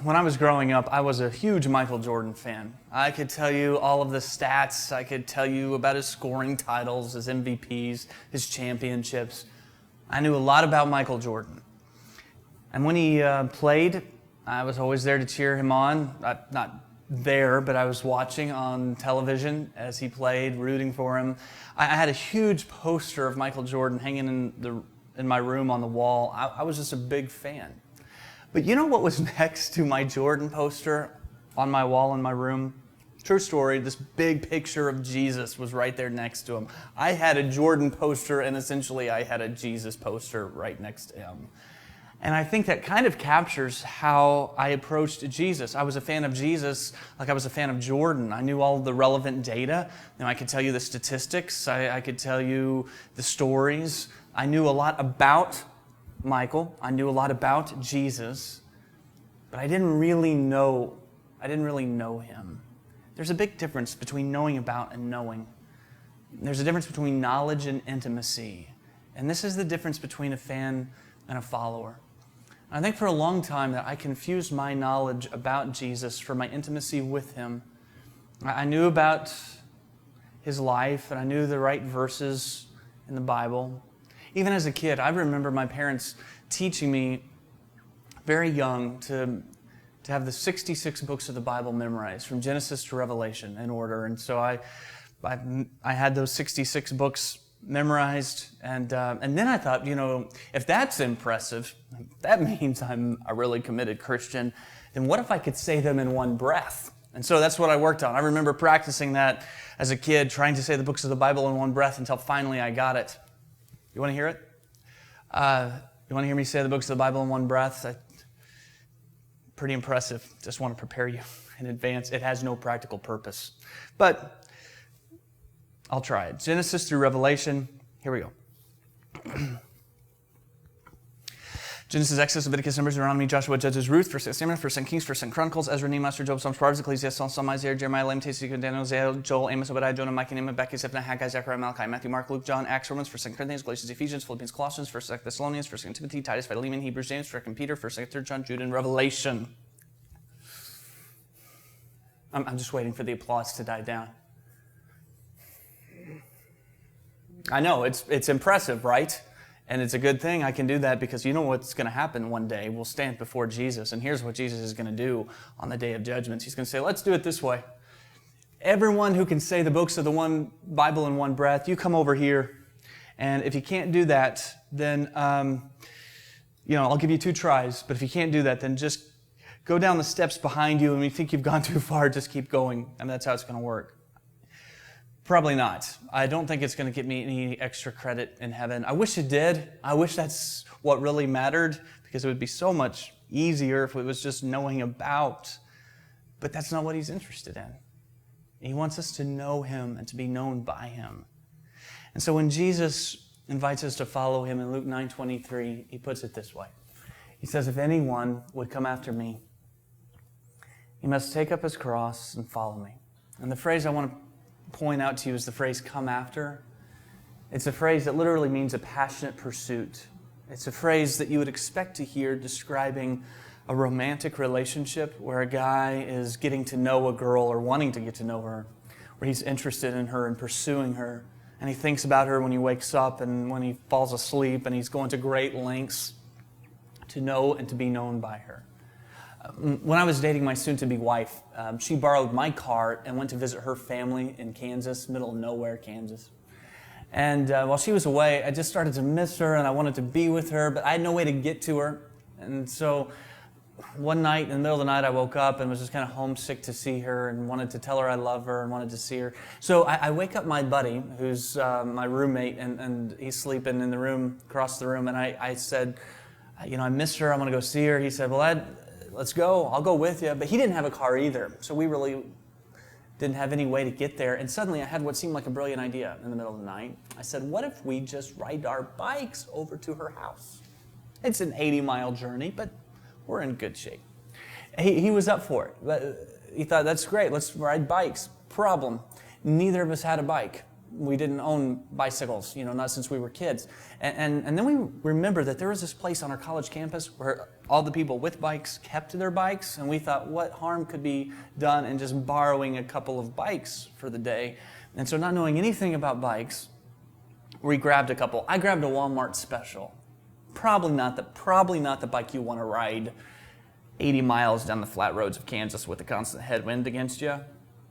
When I was growing up, I was a huge Michael Jordan fan. I could tell you all of the stats. I could tell you about his scoring titles, his MVPs, his championships. I knew a lot about Michael Jordan. And when he played, I was always there to cheer him on. Not there, but I was watching on television as he played, rooting for him. I had a huge poster of Michael Jordan hanging in my room on the wall. I was just a big fan. But you know what was next to my Jordan poster on my wall in my room? True story, this big picture of Jesus was right there next to him. I had a Jordan poster, and essentially I had a Jesus poster right next to him. And I think that kind of captures how I approached Jesus. I was a fan of Jesus like I was a fan of Jordan. I knew all the relevant data. I could tell you the statistics. I could tell you the stories. I knew a lot about Michael. I knew a lot about Jesus, but I didn't really know him. There's a big difference between knowing about and knowing. There's a difference between knowledge and intimacy. And this is the difference between a fan and a follower. I think for a long time that I confused my knowledge about Jesus for my intimacy with him. I knew about his life, and I knew the right verses in the Bible. Even as a kid, I remember my parents teaching me very young to have the 66 books of the Bible memorized, from Genesis to Revelation in order. And so I had those 66 books memorized, and then I thought, if that's impressive, that means I'm a really committed Christian. Then what if I could say them in one breath? And so that's what I worked on. I remember practicing that as a kid, trying to say the books of the Bible in one breath until finally I got it. You want to hear it? You want to hear me say the books of the Bible in one breath? Pretty impressive. Just want to prepare you in advance. It has no practical purpose. But I'll try it. Genesis through Revelation. Here we go. Genesis, Exodus, Leviticus, Numbers, Deuteronomy, Joshua, Judges, Ruth, 1 Samuel, 1 Kings, 1 Chronicles, Ezra, Nehemiah, Esther, Job, Psalms, Proverbs, Ecclesiastes, Psalm, Isaiah, Jeremiah, Lamentations, Daniel, Hosea, Joel, Amos, Obadiah, Jonah, Micah, Nehemiah, Becky, Zephaniah, Haggai, Zechariah, Malachi, Matthew, Mark, Luke, John, Acts, Romans, 1 Corinthians, Galatians, Ephesians, Philippians, Colossians, 1 Thessalonians, 1 Timothy, Titus, Philemon, Hebrews, James, 2 Peter, 1 3 John, Jude, and Revelation. I'm just waiting for the applause to die down. I know, it's impressive, right? And it's a good thing I can do that because you know what's going to happen one day. We'll stand before Jesus, and here's what Jesus is going to do on the day of judgment. He's going to say, let's do it this way. Everyone who can say the books of the one Bible in one breath, you come over here. And if you can't do that, then, I'll give you 2 tries. But if you can't do that, then just go down the steps behind you, and when you think you've gone too far, just keep going. And that's how it's going to work. Probably not. I don't think it's going to get me any extra credit in heaven. I wish it did. I wish that's what really mattered, because it would be so much easier if it was just knowing about. But that's not what he's interested in. He wants us to know him and to be known by him. And so when Jesus invites us to follow him in Luke 9:23, he puts it this way. He says, if anyone would come after me, he must take up his cross and follow me. And the phrase I want to point out to you is the phrase come after. It's a phrase that literally means a passionate pursuit. It's a phrase that you would expect to hear describing a romantic relationship where a guy is getting to know a girl or wanting to get to know her, where he's interested in her and pursuing her. And he thinks about her when he wakes up and when he falls asleep, and he's going to great lengths to know and to be known by her. When I was dating my soon-to-be wife, she borrowed my car and went to visit her family in Kansas, middle of nowhere, Kansas. And while she was away, I just started to miss her, and I wanted to be with her, but I had no way to get to her. And so one night, in the middle of the night, I woke up and was just kind of homesick to see her and wanted to tell her I love her and wanted to see her. So I wake up my buddy, who's my roommate, and he's sleeping in the room, across the room, and I said, I miss her, I want to go see her. He said, well, let's go, I'll go with you. But he didn't have a car either, so we really didn't have any way to get there. And suddenly I had what seemed like a brilliant idea in the middle of the night. I said, what if we just ride our bikes over to her house? It's an 80-mile journey, but we're in good shape. He was up for it. He thought, that's great, let's ride bikes. Problem, neither of us had a bike. we didn't own bicycles, not since we were kids. And then we remembered that there was this place on our college campus where all the people with bikes kept their bikes, and we thought, what harm could be done in just borrowing a couple of bikes for the day? And so not knowing anything about bikes, we grabbed a couple. I grabbed a Walmart Special. Probably not the bike you want to ride 80 miles down the flat roads of Kansas with a constant headwind against you.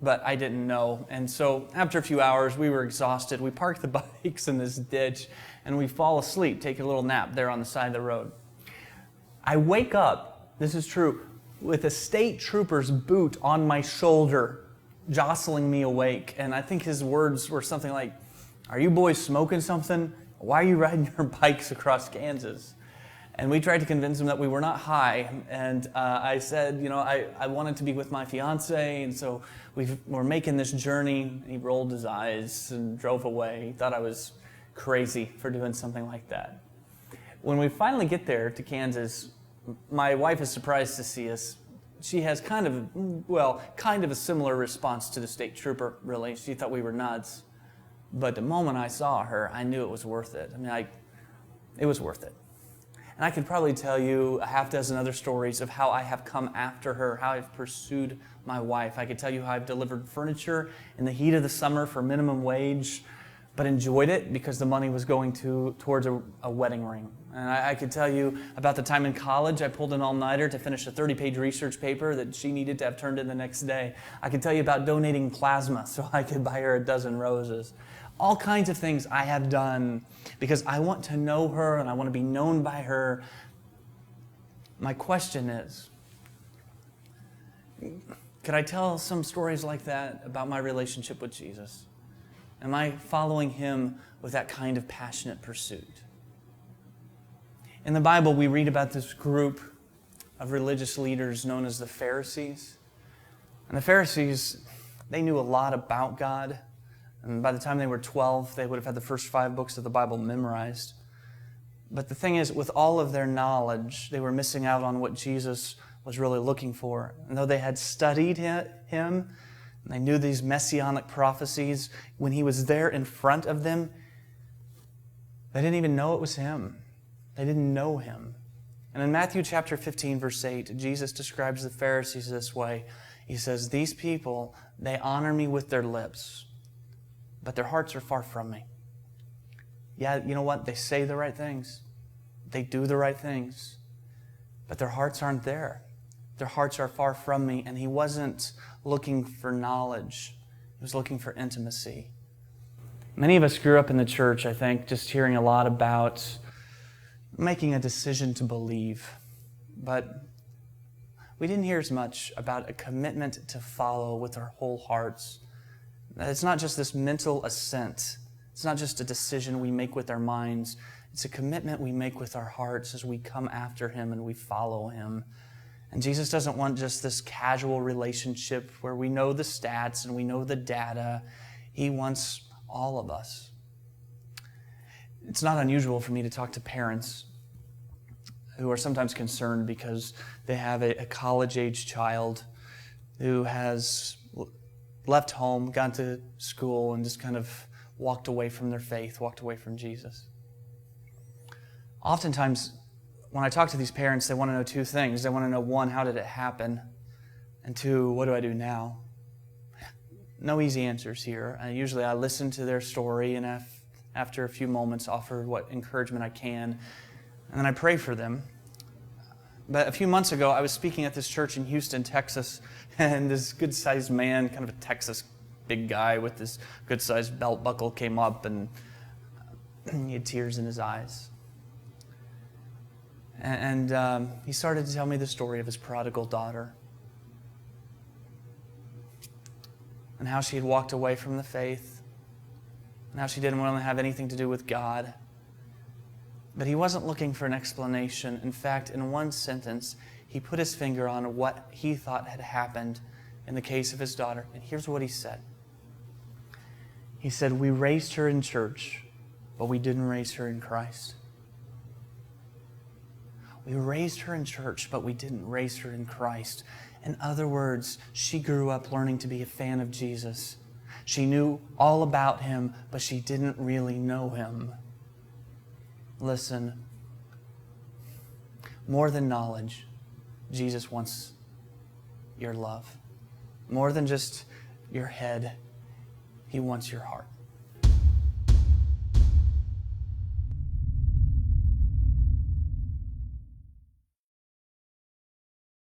But I didn't know. And so after a few hours, we were exhausted. We parked the bikes in this ditch, and we fall asleep, take a little nap there on the side of the road. I wake up, this is true, with a state trooper's boot on my shoulder, jostling me awake. And I think his words were something like, "Are you boys smoking something? Why are you riding your bikes across Kansas?" And we tried to convince him that we were not high. And I said, I wanted to be with my fiance, and so we're making this journey. And he rolled his eyes and drove away. He thought I was crazy for doing something like that. When we finally get there to Kansas, my wife is surprised to see us. She has kind of a similar response to the state trooper, really. She thought we were nuts. But the moment I saw her, I knew it was worth it. It was worth it. And I could probably tell you a half dozen other stories of how I have come after her, how I've pursued my wife. I could tell you how I've delivered furniture in the heat of the summer for minimum wage, but enjoyed it because the money was going towards a wedding ring. And I could tell you about the time in college I pulled an all-nighter to finish a 30-page research paper that she needed to have turned in the next day. I could tell you about donating plasma so I could buy her a dozen roses. All kinds of things I have done because I want to know her and I want to be known by her. My question is, could I tell some stories like that about my relationship with Jesus? Am I following him with that kind of passionate pursuit? In the Bible, we read about this group of religious leaders known as the Pharisees. And the Pharisees, they knew a lot about God. And by the time they were 12, they would have had the first 5 books of the Bible memorized. But the thing is, with all of their knowledge, they were missing out on what Jesus was really looking for. And though they had studied him, and they knew these messianic prophecies, when he was there in front of them, they didn't even know it was him. They didn't know him. And in Matthew chapter 15, verse 8, Jesus describes the Pharisees this way. He says, "These people, they honor me with their lips, but their hearts are far from me." Yeah, you know what? They say the right things. They do the right things. But their hearts aren't there. Their hearts are far from me. And he wasn't looking for knowledge. He was looking for intimacy. Many of us grew up in the church, I think, just hearing a lot about making a decision to believe. But we didn't hear as much about a commitment to follow with our whole hearts. It's not just this mental assent. It's not just a decision we make with our minds. It's a commitment we make with our hearts as we come after him and we follow him. And Jesus doesn't want just this casual relationship where we know the stats and we know the data. He wants all of us. It's not unusual for me to talk to parents who are sometimes concerned because they have a college-age child who has left home, gone to school, and just kind of walked away from their faith, walked away from Jesus. Oftentimes, when I talk to these parents, they want to know 2 things. They want to know, 1, how did it happen? And 2, what do I do now? No easy answers here. Usually I listen to their story and after a few moments offer what encouragement I can, and then I pray for them. But a few months ago, I was speaking at this church in Houston, Texas, and this good-sized man, kind of a Texas big guy with this good-sized belt buckle came up, and he had tears in his eyes. And he started to tell me the story of his prodigal daughter and how she had walked away from the faith and how she didn't want to have anything to do with God. But he wasn't looking for an explanation. In fact, in one sentence, he put his finger on what he thought had happened in the case of his daughter. And here's what he said. He said, "We raised her in church, but we didn't raise her in Christ. We raised her in church, but we didn't raise her in Christ." In other words, she grew up learning to be a fan of Jesus. She knew all about him, but she didn't really know him. Listen, more than knowledge, Jesus wants your love. More than just your head, he wants your heart.